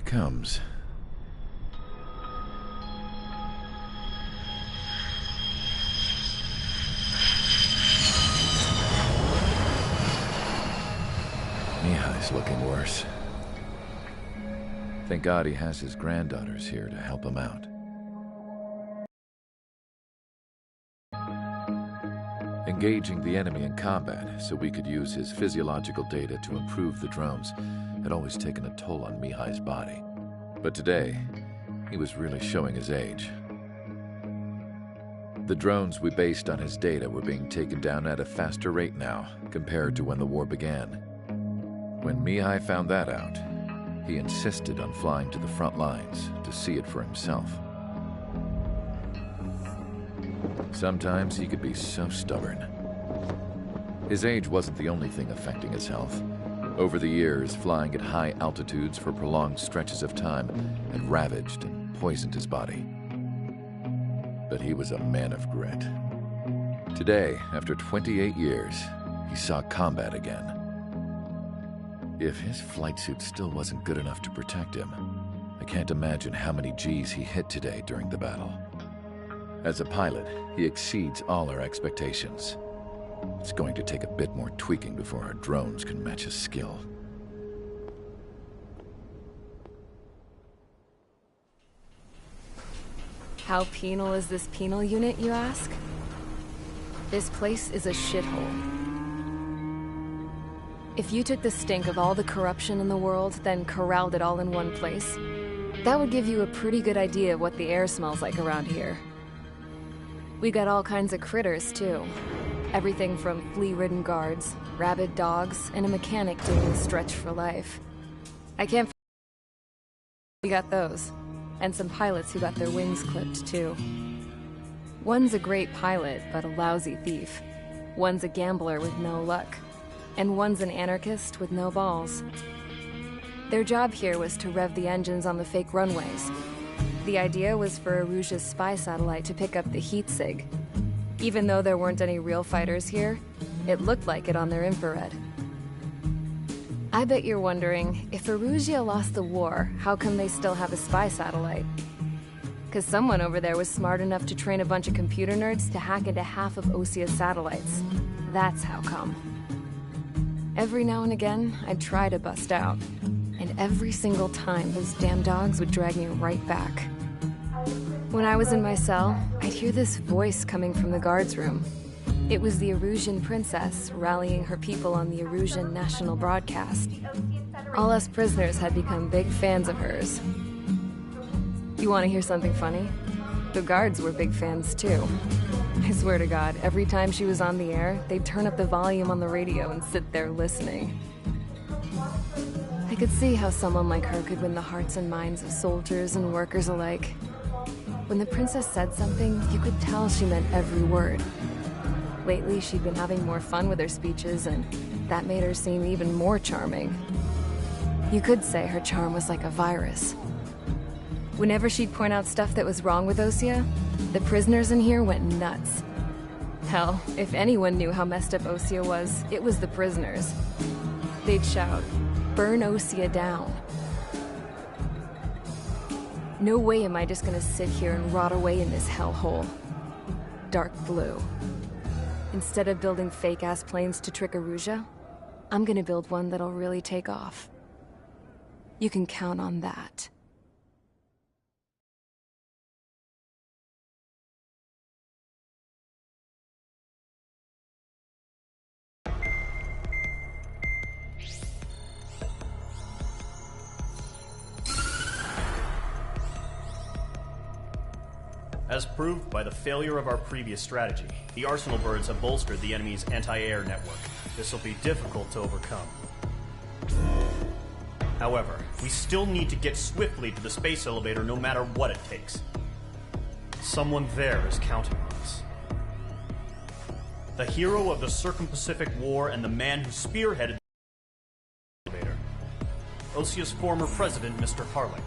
comes. Mihai's looking worse. Thank God he has his granddaughters here to help him out. Engaging the enemy in combat so we could use his physiological data to improve the drones had always taken a toll on Mihai's body. But today, he was really showing his age. The drones we based on his data were being taken down at a faster rate now compared to when the war began. When Mihai found that out, he insisted on flying to the front lines to see it for himself. Sometimes he could be so stubborn. His age wasn't the only thing affecting his health. Over the years, flying at high altitudes for prolonged stretches of time had ravaged and poisoned his body. But he was a man of grit. Today, after 28 years, he saw combat again. If his flight suit still wasn't good enough to protect him, I can't imagine how many Gs he hit today during the battle. As a pilot, he exceeds all our expectations. It's going to take a bit more tweaking before our drones can match his skill. How penal is this penal unit, you ask? This place is a shithole. If you took the stink of all the corruption in the world, then corralled it all in one place, that would give you a pretty good idea of what the air smells like around here. We got all kinds of critters, too. Everything from flea-ridden guards, rabid dogs, and a mechanic doing a stretch for life. I can't... We got those. And some pilots who got their wings clipped, too. One's a great pilot, but a lousy thief. One's a gambler with no luck. And one's an anarchist with no balls. Their job here was to rev the engines on the fake runways. The idea was for Erusia's spy satellite to pick up the heat sig. Even though there weren't any real fighters here, it looked like it on their infrared. I bet you're wondering, if Erusia lost the war, how come they still have a spy satellite? 'Cause someone over there was smart enough to train a bunch of computer nerds to hack into half of Osia's satellites. That's how come. Every now and again, I'd try to bust out. And every single time, those damn dogs would drag me right back. When I was in my cell, I'd hear this voice coming from the guards room. It was the Erusian princess rallying her people on the Erusian national broadcast. All us prisoners had become big fans of hers. You want to hear something funny? The guards were big fans too. I swear to God, every time she was on the air, they'd turn up the volume on the radio and sit there listening. I could see how someone like her could win the hearts and minds of soldiers and workers alike. When the princess said something, you could tell she meant every word. Lately, she'd been having more fun with her speeches, and that made her seem even more charming. You could say her charm was like a virus. Whenever she'd point out stuff that was wrong with Osia, the prisoners in here went nuts. Hell, if anyone knew how messed up Osia was, it was the prisoners. They'd shout, "Burn Osia down." No way am I just gonna sit here and rot away in this hellhole. Dark blue. Instead of building fake-ass planes to trick Erusia, I'm gonna build one that'll really take off. You can count on that. As proved by the failure of our previous strategy, the Arsenal birds have bolstered the enemy's anti-air network. This will be difficult to overcome. However, we still need to get swiftly to the space elevator no matter what it takes. Someone there is counting on us. The hero of the Circum-Pacific War and the man who spearheaded the elevator. Osia's former president, Mr. Harling.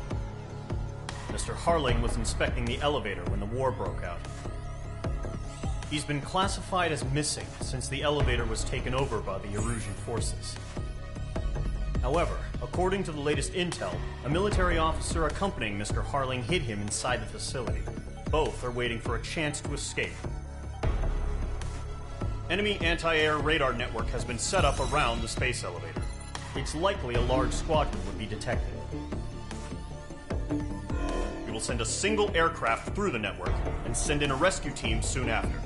Mr. Harling was inspecting the elevator when the war broke out. He's been classified as missing since the elevator was taken over by the Erusian forces. However, According to the latest intel, a military officer accompanying Mr. Harling hid him inside the facility. Both are waiting for a chance to escape. Enemy anti-air radar network has been set up around the space elevator. It's likely a large squadron would be detected. We will send a single aircraft through the network and send in a rescue team soon after.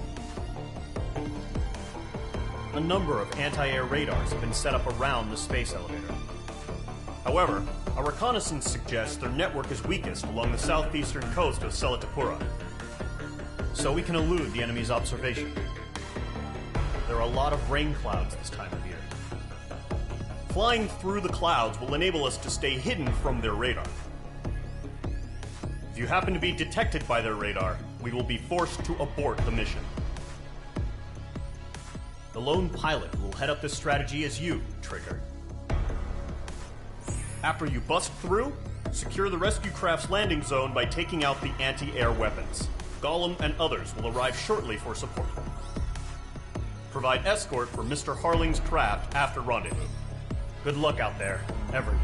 A number of anti-air radars have been set up around the space elevator. However, our reconnaissance suggests their network is weakest along the southeastern coast of Selatapura, so we can elude the enemy's observation. There are a lot of rain clouds this time of year. Flying through the clouds will enable us to stay hidden from their radar. If you happen to be detected by their radar, we will be forced to abort the mission. The lone pilot who will head up this strategy is you, Trigger. After you bust through, secure the rescue craft's landing zone by taking out the anti-air weapons. Gollum and others will arrive shortly for support. Provide escort for Mr. Harling's craft after rendezvous. Good luck out there, everyone.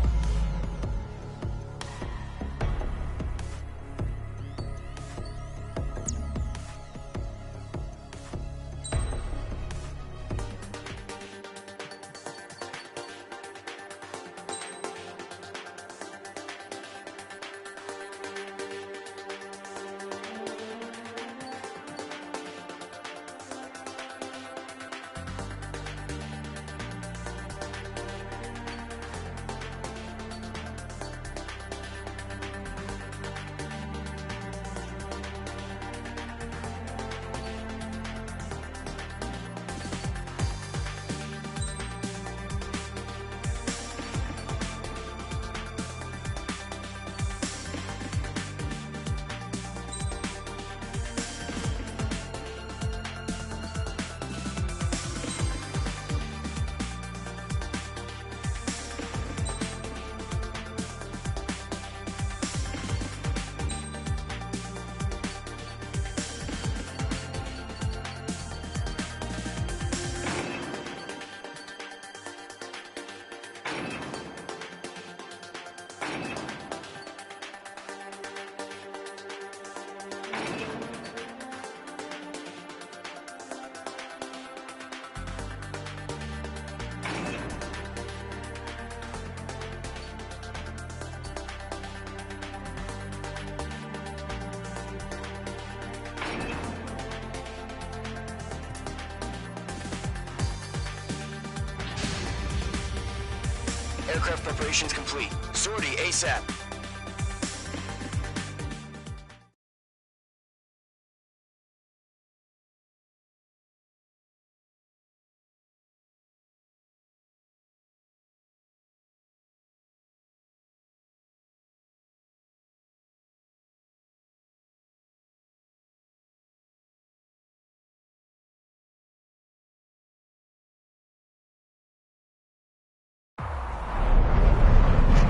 Aircraft preparations complete. Sortie ASAP.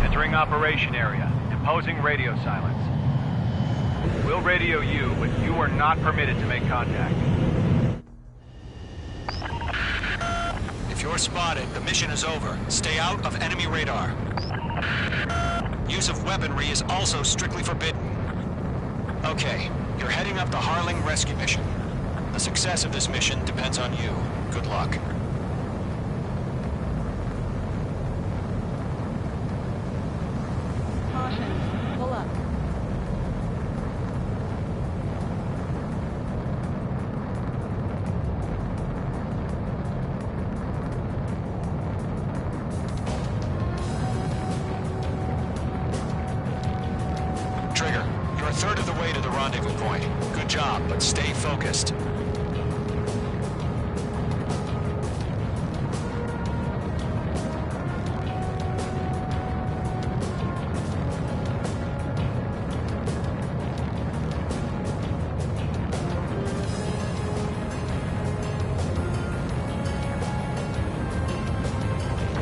Entering operation area. Imposing radio silence. We'll radio you, but you are not permitted to make contact. If you're spotted, the mission is over. Stay out of enemy radar. Use of weaponry is also strictly forbidden. Okay, you're heading up the Harling rescue mission. The success of this mission depends on you. Good luck. Caution. Pull up. Trigger, you're a third of the way to the rendezvous point. Good job, but stay focused.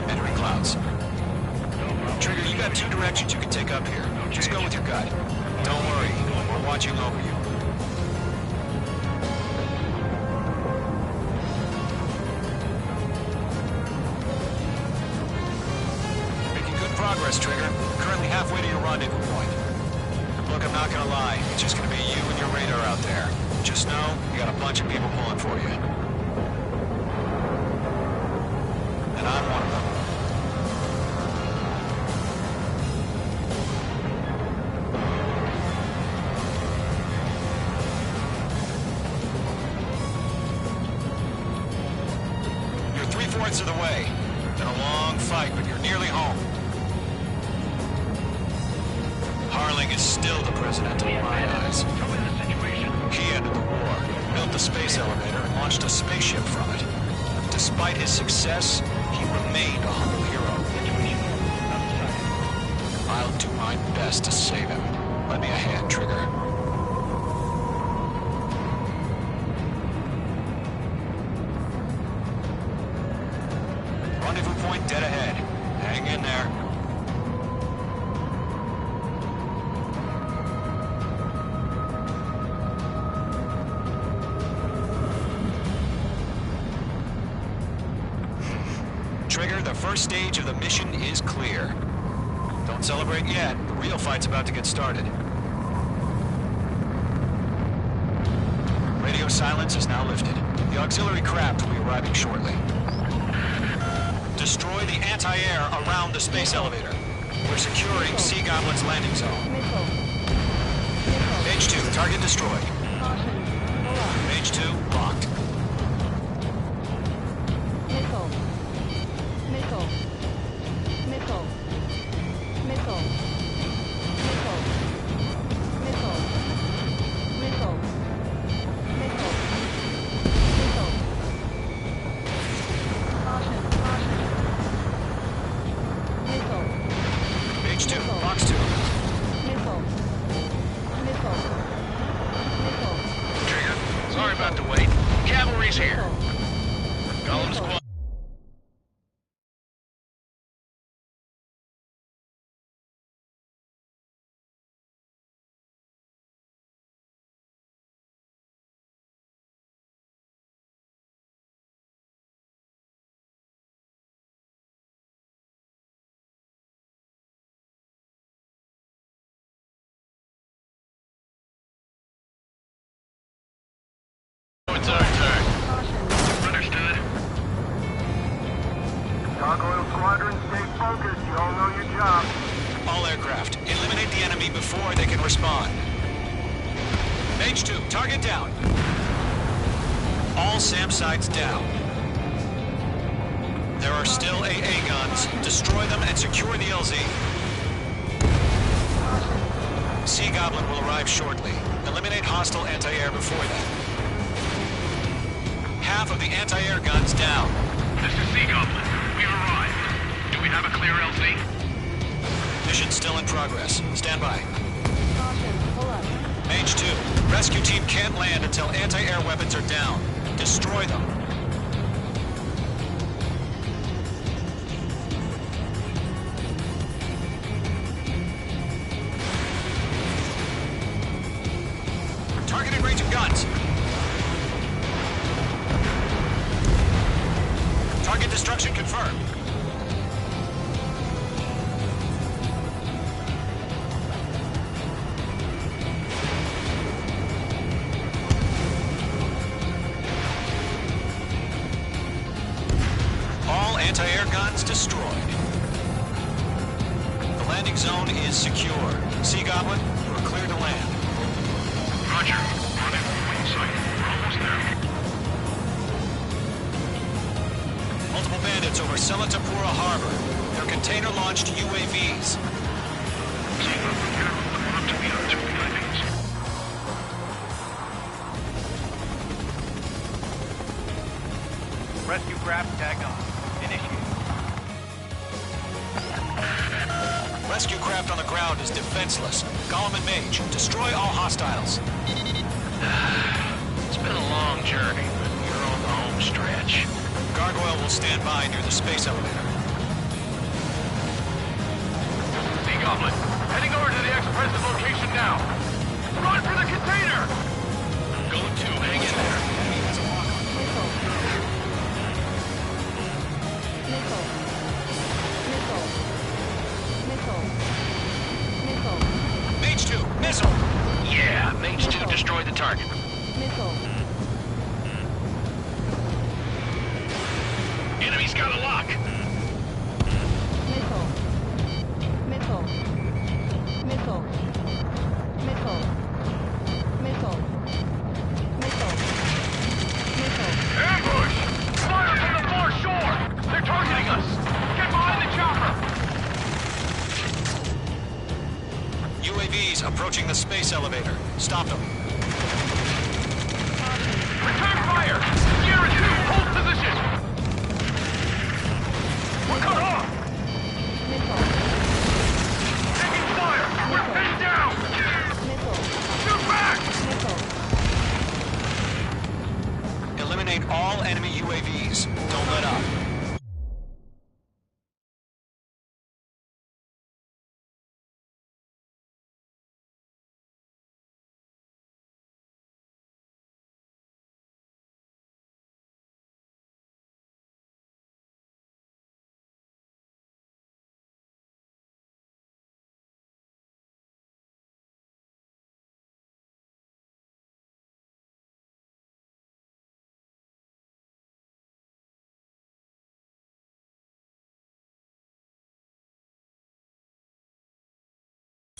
Entering clouds. Trigger, you got two directions you can take up here. Just go with your gut. Don't worry, we're watching over you. Making good progress. Look, I'm not gonna lie. It's just gonna be you and your radar out there. Just know, you got a bunch of people pulling for you. And I'm one of them. You're 3/4 of the way. Been a long fight, but you're nearly home. Harling is still the president in my eyes. He ended the war, built the space elevator, and launched a spaceship from it. Despite his success, he remained a humble hero. I'll do my best to save him. Lend me a hand, Trigger. Rendezvous point dead ahead. Hang in there. Trigger, the first stage of the mission is clear. Don't celebrate yet. The real fight's about to get started. Radio silence is now lifted. The auxiliary craft will be arriving shortly. Destroy the anti-air around the space elevator. We're securing Sea Goblin's landing zone. Mage 2, target destroyed. Mage 2, locked. Mage 2, box 2. Trigger, sorry about the wait. Cavalry's here. Golem squad. It's our turn. Understood. Gargoyle Squadron, stay focused. You all know your job. All aircraft, eliminate the enemy before they can respond. Mage 2, target down. All SAM sites down. There are still AA guns. Destroy them and secure the LZ. Sea Goblin will arrive shortly. Eliminate hostile anti-air before that. Half of the anti-air guns down. This is Sea Goblin. We've arrived. Do we have a clear LZ? Mission still in progress. Stand by. Mage 2, rescue team can't land until anti-air weapons are down. Destroy them. Targeting range of guns. Target destruction confirmed. All anti-air guns destroyed. The landing zone is secure. Sea Goblin, you are clear to land. Roger. Rendezvous point sight. We're almost there. Multiple bandits over Selatapura Harbor. They're container-launched UAVs. Sea Goblin here. Coming up to meet our two landings. Rescue craft tagged on. Initiate. Rescue craft on the ground is defenseless. Golem and Mage, destroy all hostiles. It's been a long journey, but we're on the home stretch. Gargoyle will stand by near the space elevator. Sea Goblin, heading over to the expressive location now. Run for the container! Going to, hang in there. Mage 2, missile! target. Missile. Enemy's got a lock. Missile. Missile. Missile. Missile. Missile. Missile. Missile. Ambush! Fire from the far shore! They're targeting us! Get behind the chopper! UAVs approaching the space elevator. Stop them. Return fire! Sierra 2, hold position! We're cut off! Missile. Taking fire! We're pinned down! Missile. Shoot back! Missile. Eliminate all enemy UAVs. Don't let up.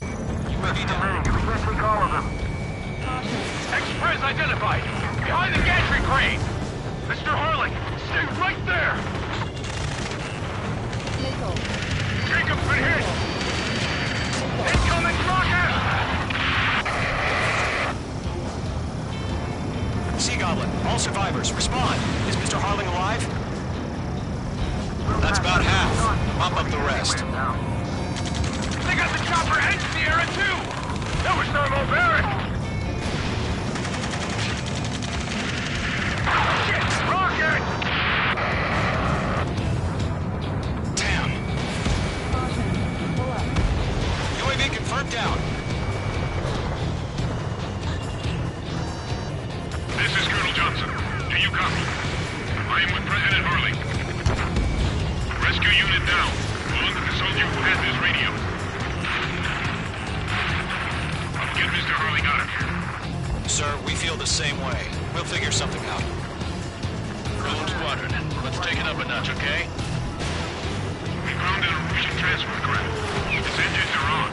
UAV down. We can't take all of them. Express identified! Behind the gantry crane! Mr. Harling, stay right there! Missile. Jacob's been hit! Incoming rocket! Sea Goblin, all survivors, respond. Is Mr. Harling alive? That's about half. Mop up the rest. They got the chopper and Sierra 2! That was thermobaric! Shit! Rocket! Damn. Pull up. UAV confirmed down. This is Colonel Johnson. Do you copy? I am with President Harling. Rescue unit down. Along with the soldier who has his radio. Get Mr. Harling out of here. Sir, we feel the same way. We'll figure something out. Rogue Squadron, let's take it up a notch, okay? We found an Norwegian transfer craft. Its engines are on.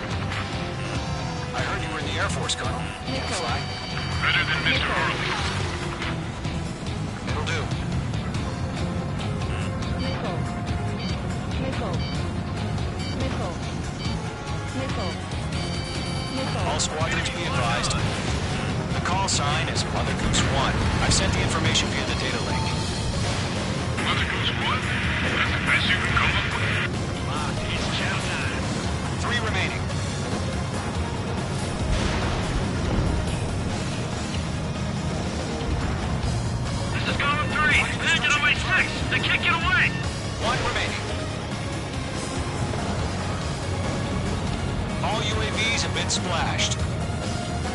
I heard you were in the Air Force, Colonel. You can fly. Better than Mr. Harling. It'll do. Missile. Missile. Missile. Missile. Missile. All squadrons be advised. The call sign is Mother Goose 1. I've sent the information via the data link. Mother Goose 1? That's the best you can come up with? It's Channel 3 remaining.9. This is Column 3. Engine on my 6. They can't get away. 1 remaining. All UAVs have been splashed.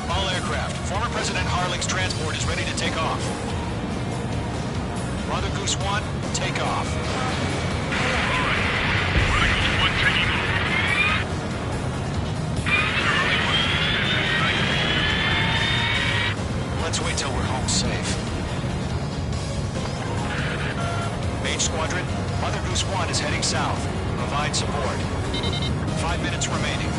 All aircraft. Former President Harling's transport is ready to take off. Mother Goose 1, take off. All right. Mother Goose 1 taking off. Let's wait till we're home safe. Mage Squadron, Mother Goose 1 is heading south. Provide support. 5 minutes remaining.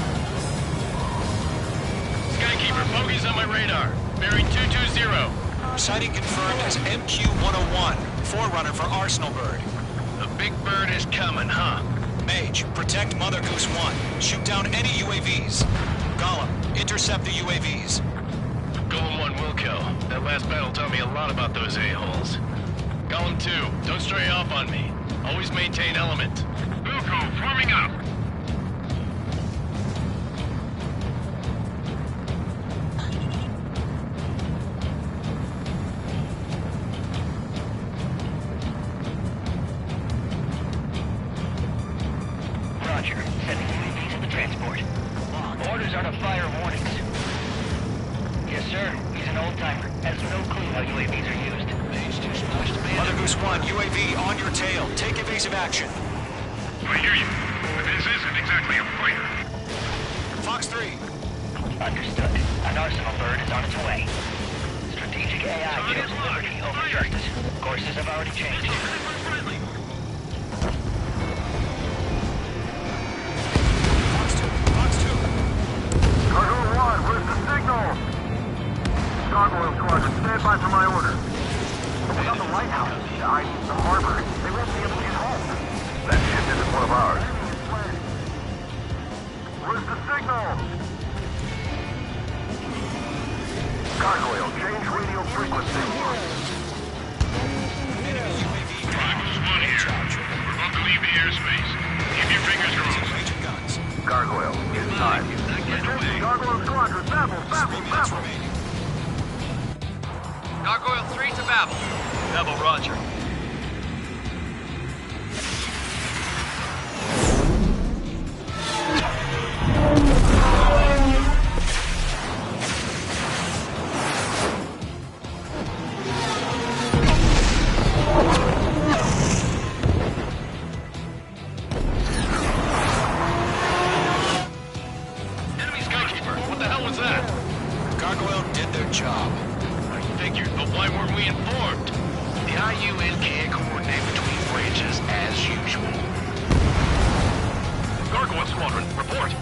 Skykeeper, bogeys on my radar. Bearing 220. Sighting confirmed as MQ-101, forerunner for Arsenal Bird. The big bird is coming, huh? Mage, protect Mother Goose 1. Shoot down any UAVs. Gollum, intercept the UAVs. Golem 1 will kill. That last battle taught me a lot about those a-holes. Golem 2, don't stray off on me. Always maintain element. Wilco, forming up. Roger. Sending UAVs to the transport. Orders are to fire warnings. Yes, sir. He's an old-timer. Has no clue how UAVs are used. Mother Goose 1, UAV on your tail. Take evasive action. I hear you. But this isn't exactly a fighter. Fox 3. Understood. An Arsenal bird is on its way. AI chose liberty over justice. Courses have already changed. Cargo 1, where's the signal? Gargoyle Squadron, stand by for my order. It's on the lighthouse. I need the harbor. They won't be able to get home. That ship isn't one of ours. Where's the signal? Gargoyle, change radio frequency. We're about to leave the airspace. Keep your fingers crossed. Gargoyle, it's time. Gargoyle Squadron, Babel. Gargoyle 3 to Babel. Babel, roger. Enemy Skykeeper, what the hell was that? Gargoyle did their job. I figured, but why weren't we informed? The IUN can't coordinate between branches as usual. Gargoyle Squadron, report.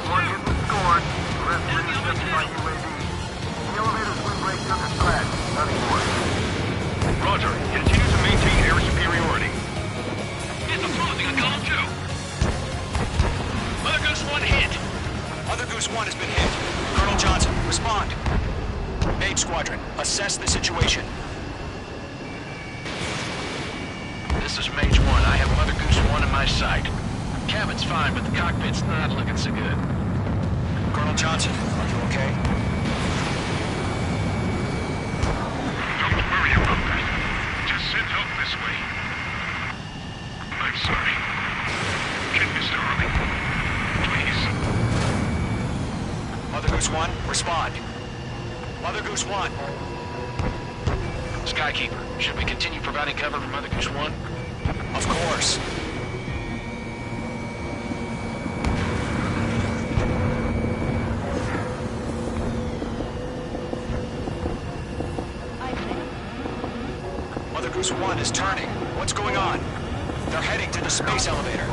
One hit and scored. The rest were intercepted by UAV. The elevator's wind break took a scratch. Nothing more. Roger, continue to maintain air superiority. It's opposing on column 2. Mother Goose 1 hit. Mother Goose 1 has been hit. Colonel Johnson, respond. Mage Squadron, assess the situation. This is Mage 1. I have Mother Goose 1 in my sight. Cabin's fine, but the cockpit's not looking so good. Colonel Johnson, are you okay? Don't worry about that. Just send help this way. I'm sorry. Get Mr. Harley. Please. Mother Goose 1, respond. Mother Goose 1. Skykeeper, should we continue providing cover for Mother Goose 1? Of course. Mother Goose 1 is turning. What's going on? They're heading to the space elevator.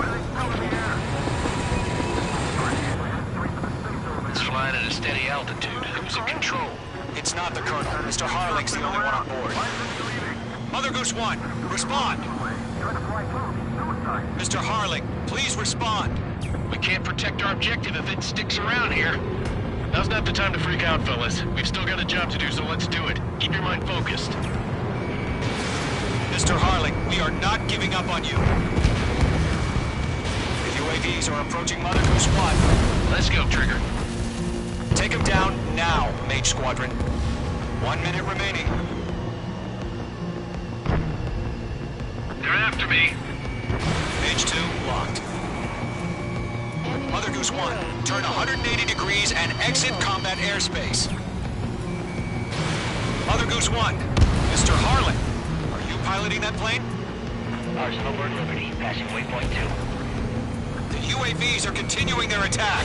It's flying at a steady altitude. Who's in control? It's not the Colonel. Mr. Harling's the only one on board. Mother Goose 1, respond! Mr. Harling, please respond. We can't protect our objective if it sticks around here. Now's not the time to freak out, fellas. We've still got a job to do, so let's do it. Keep your mind focused. Mr. Harling, we are not giving up on you. The UAVs are approaching Mother Goose 1. Let's go, Trigger. Take them down now, Mage Squadron. 1 minute remaining. They're after me. Mage 2 locked. Mother Goose 1, turn 180 degrees and exit combat airspace. Mother Goose 1, Mr. Harling, are you piloting that plane? Arsenal Bird Liberty, passing waypoint 2. The UAVs are continuing their attack.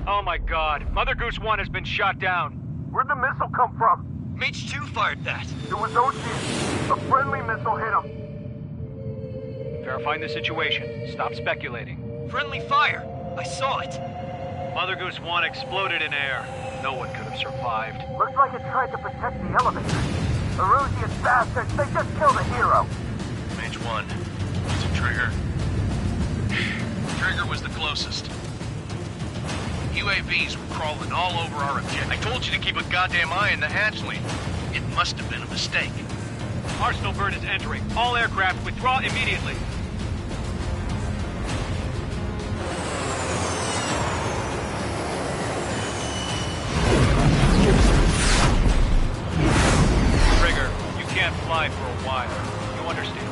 Oh my god, Mother Goose 1 has been shot down. Where'd the missile come from? Mage 2 fired that. It was Ocean. A friendly missile hit him. Verifying the situation. Stop speculating. Friendly fire. I saw it. Mother Goose 1 exploded in air. No one could have survived. Looks like it tried to protect the elevator. Erusian bastards, they just killed a hero. Mage 1. It's a Trigger. Trigger was the closest. UAVs were crawling all over our objective. I told you to keep a goddamn eye in the hatchling. It must have been a mistake. Arsenal Bird is entering. All aircraft withdraw immediately. Trigger, you can't fly for a while. You understand?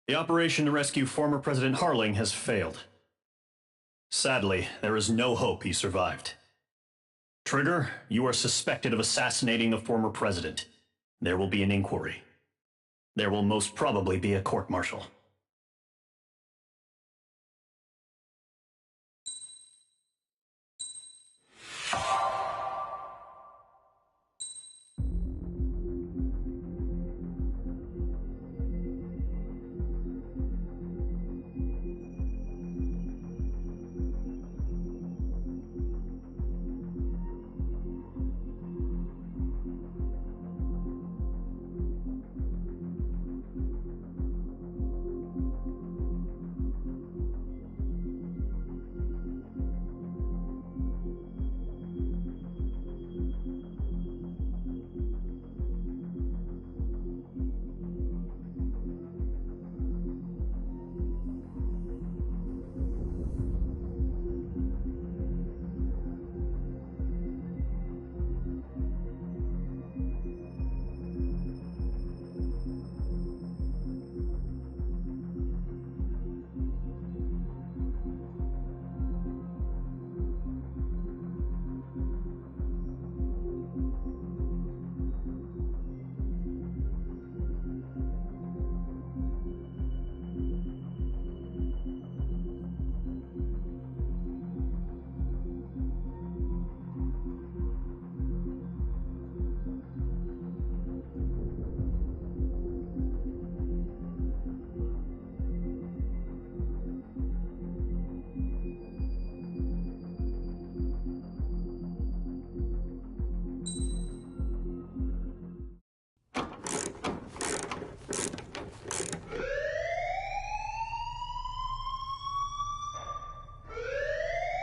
The operation to rescue former President Harling has failed. Sadly, there is no hope he survived. Trigger, you are suspected of assassinating the former president. There will be an inquiry. There will most probably be a court-martial.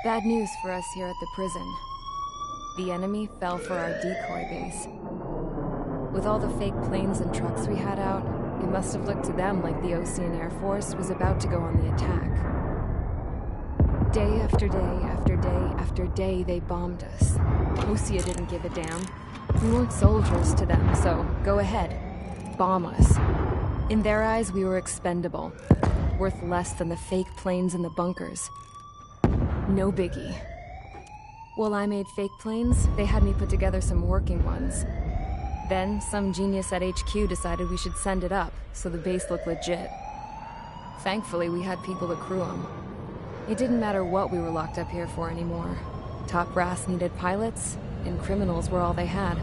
Bad news for us here at the prison. The enemy fell for our decoy base. With all the fake planes and trucks we had out, it must have looked to them like the Osean Air Force was about to go on the attack. Day after day after day after day, they bombed us. Osea didn't give a damn. We weren't soldiers to them, so go ahead. Bomb us. In their eyes, we were expendable. Worth less than the fake planes in the bunkers. No biggie. While I made fake planes, they had me put together some working ones. Then, some genius at HQ decided we should send it up, so the base looked legit. Thankfully, we had people to crew them. It didn't matter what we were locked up here for anymore. Top brass needed pilots, and criminals were all they had.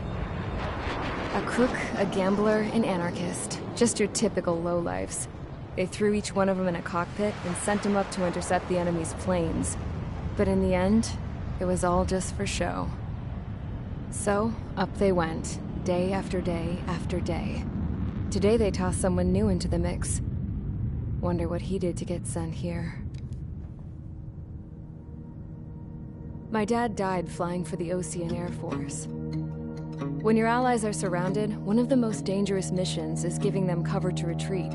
A crook, a gambler, an anarchist. Just your typical lowlifes. They threw each one of them in a cockpit and sent them up to intercept the enemy's planes. But in the end, it was all just for show. So, up they went, day after day after day. Today they tossed someone new into the mix. Wonder what he did to get sent here. My dad died flying for the Osean Air Force. When your allies are surrounded, one of the most dangerous missions is giving them cover to retreat.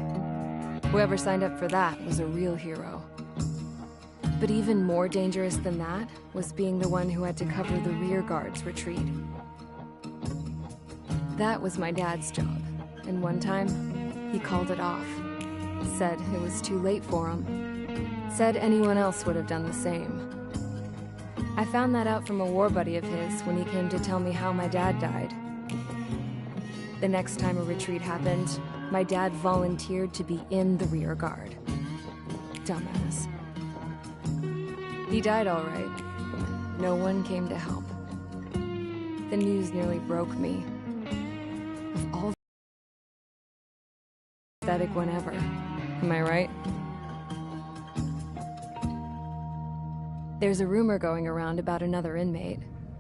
Whoever signed up for that was a real hero. But even more dangerous than that was being the one who had to cover the rear guard's retreat. That was my dad's job, and one time, he called it off. Said it was too late for him. Said anyone else would have done the same. I found that out from a war buddy of his when he came to tell me how my dad died. The next time a retreat happened, my dad volunteered to be in the rear guard. Dumbass. He died all right. No one came to help. The news nearly broke me. Of all the pathetic one ever. Am I right? There's a rumor going around about another inmate.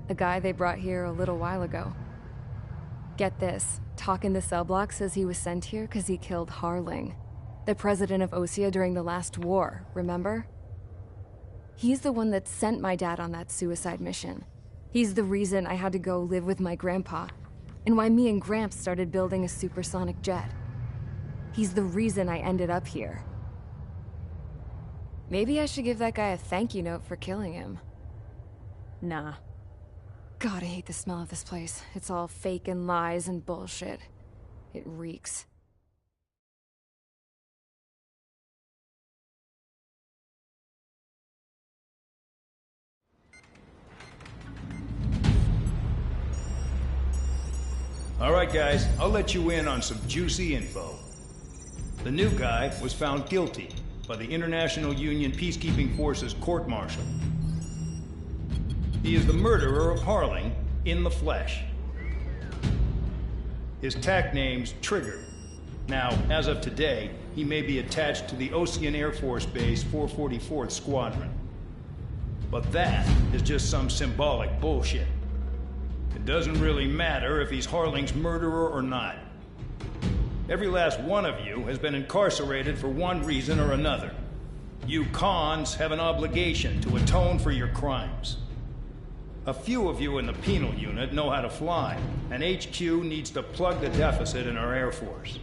A guy they brought here a little while ago. Get this, talk in the cell block says he was sent here because he killed Harling, the president of Osea during the last war, remember? He's the one that sent my dad on that suicide mission. He's the reason I had to go live with my grandpa, and why me and Gramps started building a supersonic jet. He's the reason I ended up here. Maybe I should give that guy a thank you note for killing him. Nah. God, I hate the smell of this place. It's all fake and lies and bullshit. It reeks. All right, guys, I'll let you in on some juicy info. The new guy was found guilty by the International Union Peacekeeping Forces court-martial. He is the murderer of Harling in the flesh. His TAC name's Trigger. Now, as of today, he may be attached to the Ocean Air Force Base 444th Squadron. But that is just some symbolic bullshit. It doesn't really matter if he's Harling's murderer or not. Every last one of you has been incarcerated for one reason or another. You cons have an obligation to atone for your crimes. A few of you in the penal unit know how to fly, and HQ needs to plug the deficit in our Air Force.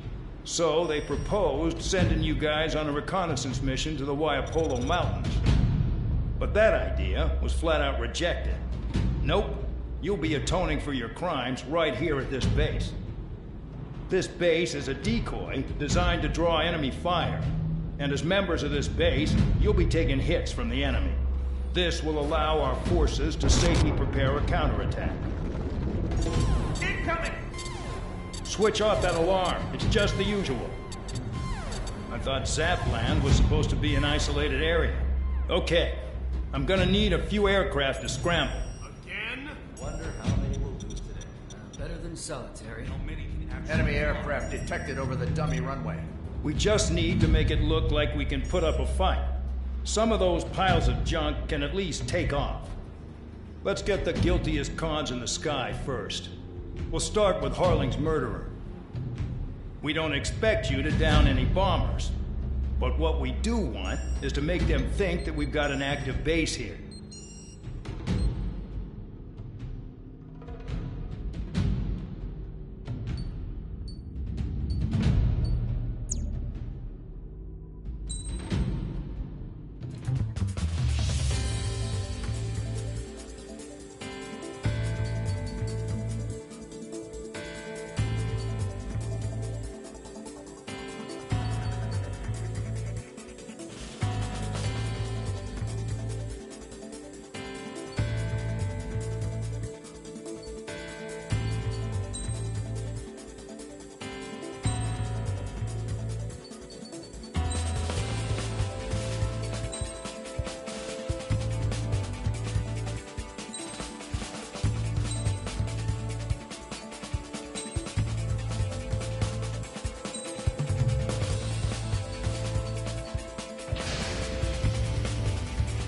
So they proposed sending you guys on a reconnaissance mission to the Waiapolo Mountains. But that idea was flat out rejected. Nope, you'll be atoning for your crimes right here at this base. This base is a decoy designed to draw enemy fire. And as members of this base, you'll be taking hits from the enemy. This will allow our forces to safely prepare a counterattack. Incoming! Switch off that alarm. It's just the usual. I thought Zapland was supposed to be an isolated area. Okay, I'm gonna need a few aircraft to scramble. Again? Wonder how many we'll lose today. Better than solitary. Enemy aircraft detected over the dummy runway. We just need to make it look like we can put up a fight. Some of those piles of junk can at least take off. Let's get the guiltiest cons in the sky first. We'll start with Harling's murderer. We don't expect you to down any bombers. But what we do want is to make them think that we've got an active base here.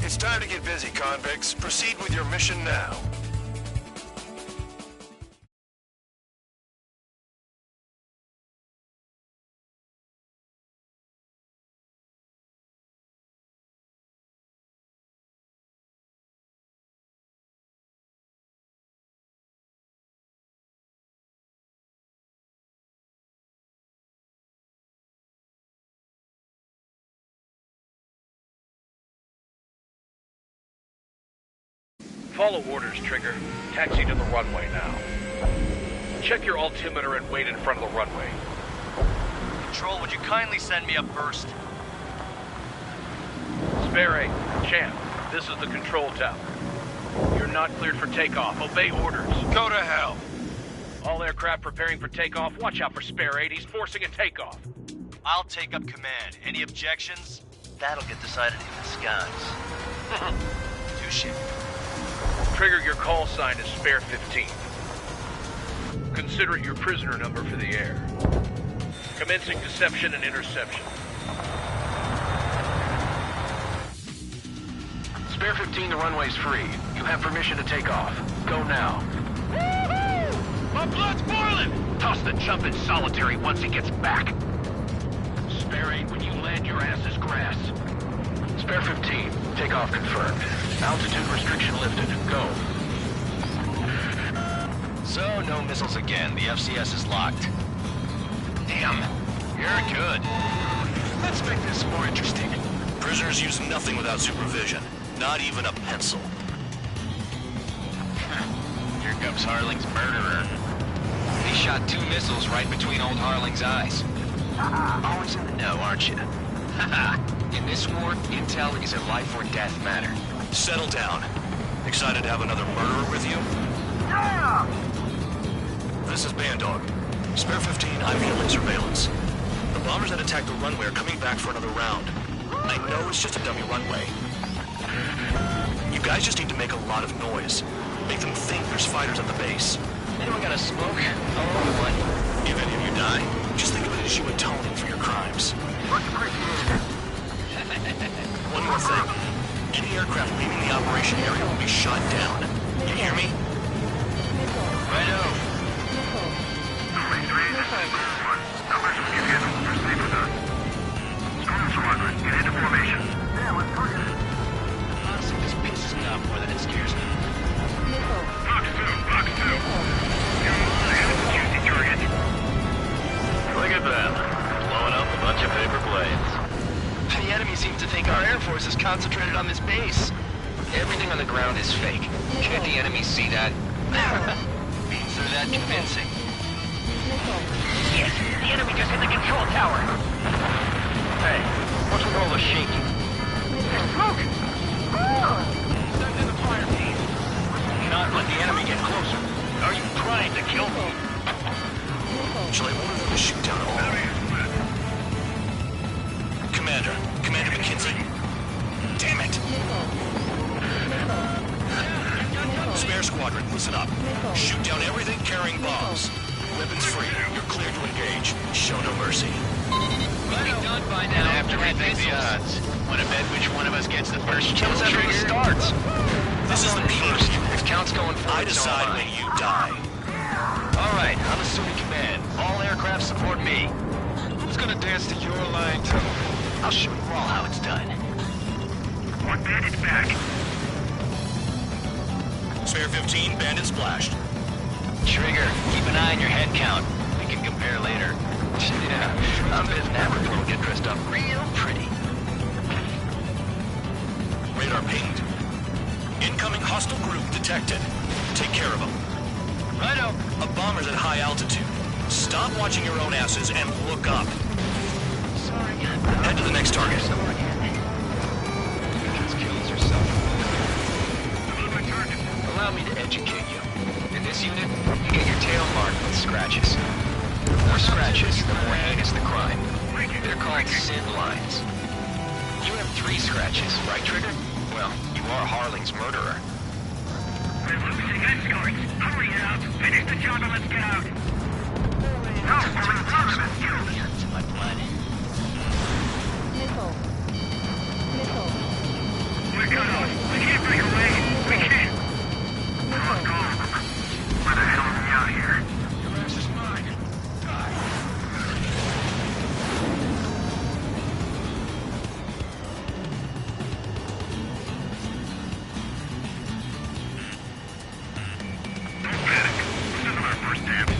It's time to get busy, convicts. Proceed with your mission now. Follow orders, Trigger. Taxi to the runway now. Check your altimeter and wait in front of the runway. Control, would you kindly send me up first? Spare 8, Champ, this is the control tower. You're not cleared for takeoff. Obey orders. Go to hell. All aircraft preparing for takeoff. Watch out for Spare 8. He's forcing a takeoff. I'll take up command. Any objections? That'll get decided in the skies. Touche. Trigger, your call sign is Spare 15. Consider it your prisoner number for the air. Commencing deception and interception. Spare 15, the runway's free. You have permission to take off. Go now. Woohoo! My blood's boiling! Toss the chump in solitary once he gets back. Spare 8, when you land, your ass is grass. Spare 15, takeoff confirmed. Altitude restriction lifted. Go. So, no missiles again. The FCS is locked. Damn. You're good. Let's make this more interesting. Prisoners use nothing without supervision. Not even a pencil. Here comes Harling's murderer. He shot 2 missiles right between old Harling's eyes. Always in the know, aren't you? In this war, intel is a life or death matter. Settle down. Excited to have another murderer with you? Yeah! this is Bandog. Spare 15, I'm handling surveillance. The bombers that attacked the runway are coming back for another round. I know it's just a dummy runway. You guys just need to make a lot of noise. Make them think there's fighters at the base. Anyone got a smoke? I'll roll one. If any of you die, just think of it as you atoning for your crimes. Much appreciated. One more thing. Any aircraft leaving the operation area will be shot down. You hear me? Righto. Numbers will give you the proceed with us. Storm Squadron, get into formation. Yeah, let's target it. Honestly, this pisses me off more than it scares me. Fox 2. You're alive. Juicy target. Look at them. Blowing up a bunch of paper planes. The enemy seems to think our Air Force is concentrated on this base. Everything on the ground is fake. Can't the enemy see that? Means they're that convincing. Yes, the enemy just hit the control tower. Hey, what's with all the shaking? There's smoke! Send in the fire team. Not let the enemy get closer. Are you trying to kill me? Shall I order them to shoot down all? Commander McKenzie. Damn it! Spare squadron, listen up. Shoot down everything carrying bombs. Weapons free. You're clear to engage. Show no mercy. We'll be done by now. I have to rethink the odds. Want to bet which one of us gets the first kill Kills after trigger? it starts. This is the First, peak. if count's going forward, I decide when you die. All right, I'm assuming command. All aircraft support me. Who's gonna dance to your line, too? I'll show you all how it's done. One bandit back. Spare 15, bandit splashed. Trigger, keep an eye on your head count. We can compare later. Yeah, I'm betting that report will get dressed up real pretty. Radar pinged. Incoming hostile group detected. Take care of them. Righto. A bomber's at high altitude. Stop watching your own asses and look up. Sorry. Head to the next target. Just kills herself. Allow me to educate you. In this unit, you get your tail marked with scratches. The more scratches, the more heinous the crime. They're called sin lines. You have 3 scratches, right, Trigger? Well, you are Harling's murderer. We're losing escorts. Hurry up. Finish the job and let's get out. No, we're in front of it. To my blood. We're cut off. We can't break away. We can't. Fuck off. Where the hell are we out here? Your ass is mine. Don't panic. This isn't our first dance.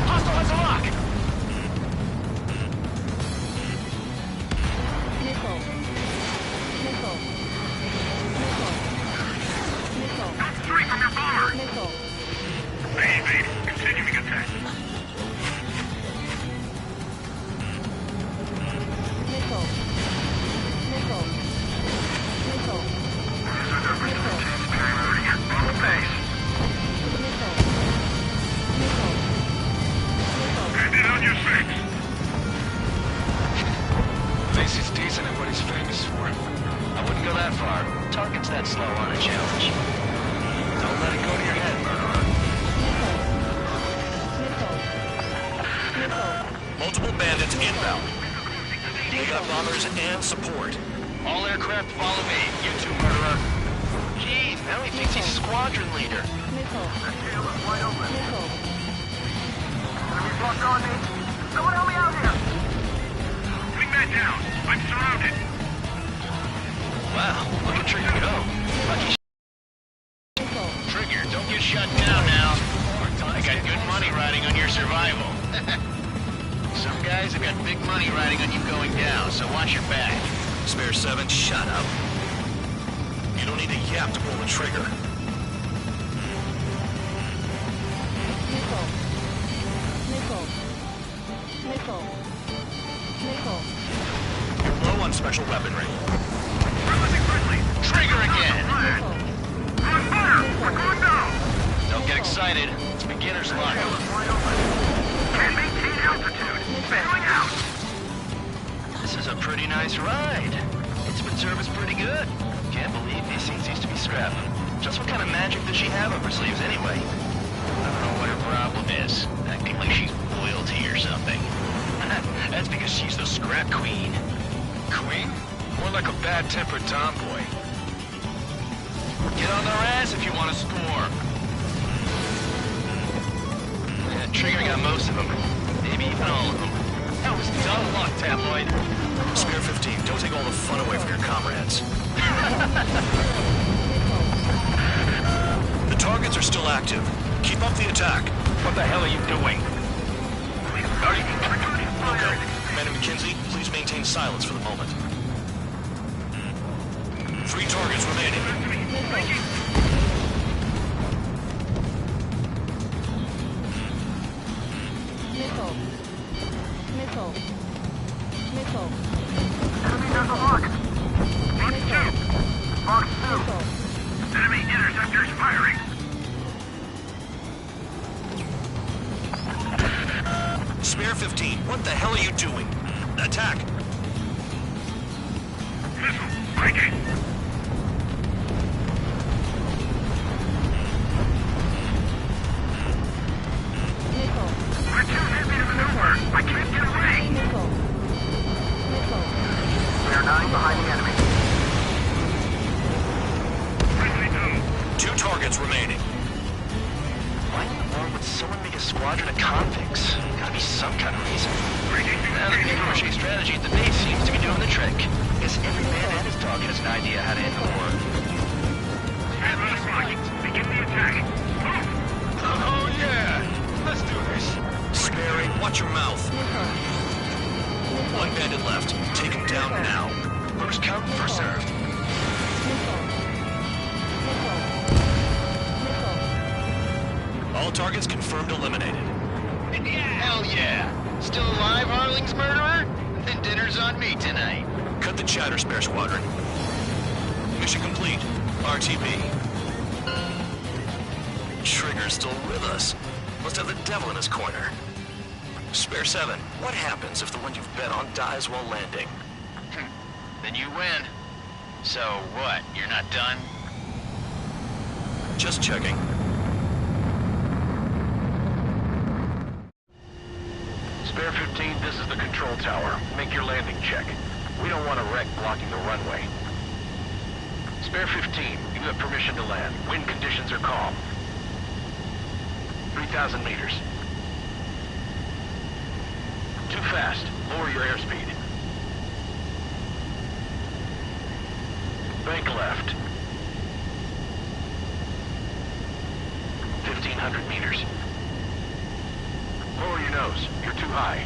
Hostile has a lock! That's 3 from your bomber. Evade. Continuing attack. Bomber base. Bandit on your 6. Thinks he's decent at what he's famous for. I wouldn't go that far. Target's that slow on a challenge. Don't let it go to your head, murderer. Multiple bandits inbound. They got bombers and support. All aircraft follow me. You too, murderer. Jeez, now he thinks he's squadron leader. That tail is wide open. Enemy blocked on me. Someone help me out here. Wingman down. I'm surrounded. Wow, look at Trigger go. Lucky Trigger, don't get shut down now. I got good money riding on your survival. Some guys have got big money riding on you going down, so watch your back. Spare 7, shut up. You don't need a yap to pull the trigger. You're low on special weaponry. Trigger again! On fire! We're going down! Don't get excited. It's beginner's luck. nice ride. Instrument service pretty good. Can't believe these things used to be scrap. Just what kind of magic does she have up her sleeves anyway? I don't know what her problem is. Acting like she's royalty or something. That's because she's the scrap queen. Queen? More like a bad-tempered tomboy. Get on their ass if you want to score. Yeah, Trigger got most of them. Maybe even all of them. That was dumb luck, Tabloid. Spare 15, don't take all the fun away from your comrades. The targets are still active. Keep up the attack. What the hell are you doing? Okay. Commander McKenzie, please maintain silence for the moment. 3 targets remaining. Missile. Enemy has a lock. Box 2. Box 2. Enemy interceptors firing. Spare 15, what the hell are you doing? Attack! Missile, breaking. We're too heavy to maneuver. I can't get away. We are 9 behind the enemy. 2 targets remaining. Why in the world would someone make a squadron of convicts? Gotta be some kind of reason. Now the Pinochet strategy at the base seems to be doing the trick. Guess every man and his dog has an idea how to end the war. Stand by, begin the attack. Oh yeah! Let's do this. Sperry, watch your mouth. 1 bandit left. Take him down now. First come, first served. All targets confirmed eliminated. Hell yeah! Still alive, Harling's murderer? Then dinner's on me tonight. Cut the chatter, Spare Squadron. Mission complete. RTB. Trigger's still with us. Must have the devil in his corner. Spare 7, what happens if the one you've bet on dies while landing? Then you win. So what, you're not done? Just checking. Spare 15, this is the control tower. Make your landing check. We don't want a wreck blocking the runway. Spare 15, you have permission to land. Wind conditions are calm. 3,000 meters. Too fast. Lower your airspeed. Bank left. 1,500 meters. Lower your nose. You're too high.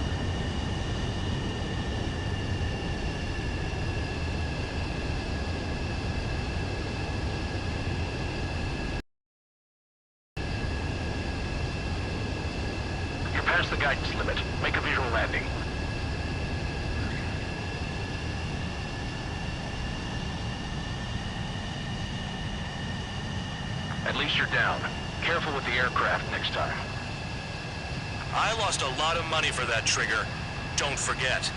You're past the guidance limit. Make a visual landing. At least you're down. Careful with the aircraft next time. I lost a lot of money for that, Trigger. Don't forget.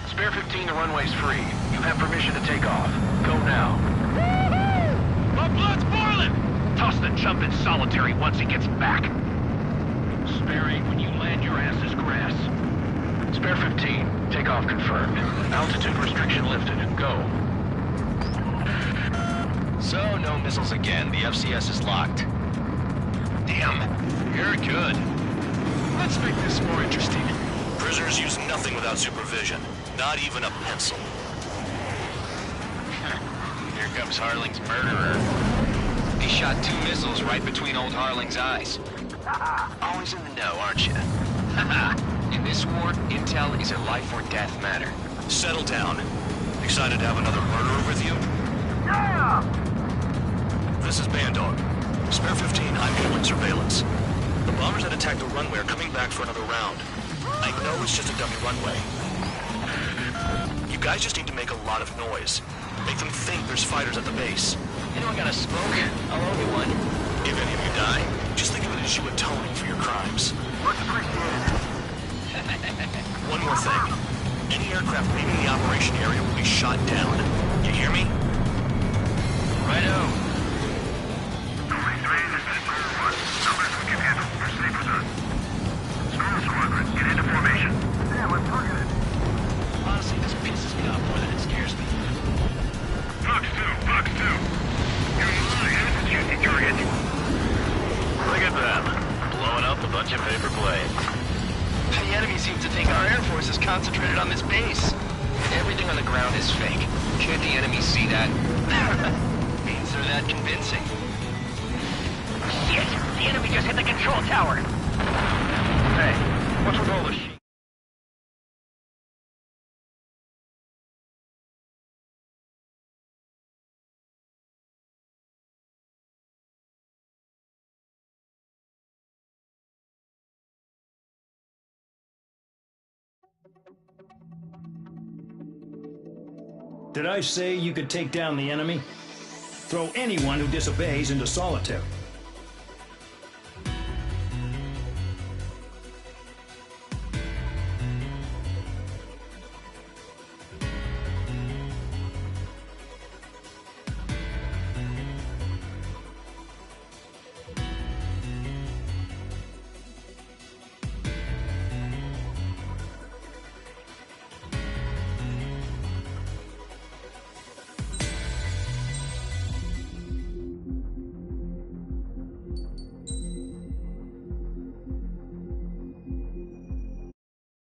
Spare 15, the runway's free. You have permission to take off. Go now. Woohoo! My blood's boiling! Toss the chump in solitary once he gets back. Sperry, when you land, your ass is grass. Spare 15, takeoff confirmed. Altitude restriction lifted. Go. So, no missiles again. The FCS is locked. Damn, you're good. Let's make this more interesting. Prisoners use nothing without supervision. Not even a pencil. Here comes Harling's murderer. He shot 2 missiles right between old Harling's eyes. Always in the know, aren't you? In this war, intel is a life or death matter. Settle down. Excited to have another murderer with you? Yeah! This is Bandog. Spare 15, I'm handling surveillance. The bombers that attacked the runway are coming back for another round. I know it's just a dummy runway. You guys just need to make a lot of noise. Make them think there's fighters at the base. Anyone got a smoke? I'll owe you one. If any of you die, just think of it as you atoning for your crimes. Much appreciated. One more thing. Any aircraft leaving the operation area will be shot down. You hear me? Righto. This is Squirrel 1. Numbers we can handle. Proceed with us. Squirrel Squadron, get into formation. Damn, I'm targeted. Honestly, this pisses me off more than it scares me. Fox 2. You're my altitude target. Look at them. Blowing up a bunch of paper planes. The enemy seems to think our Air Force is concentrated on this base. Everything on the ground is fake. Can't the enemy see that? Means they're that convincing. Shit! The enemy just hit the control tower! Hey, what's with all this shit? Did I say you could take down the enemy? Throw anyone who disobeys into solitary.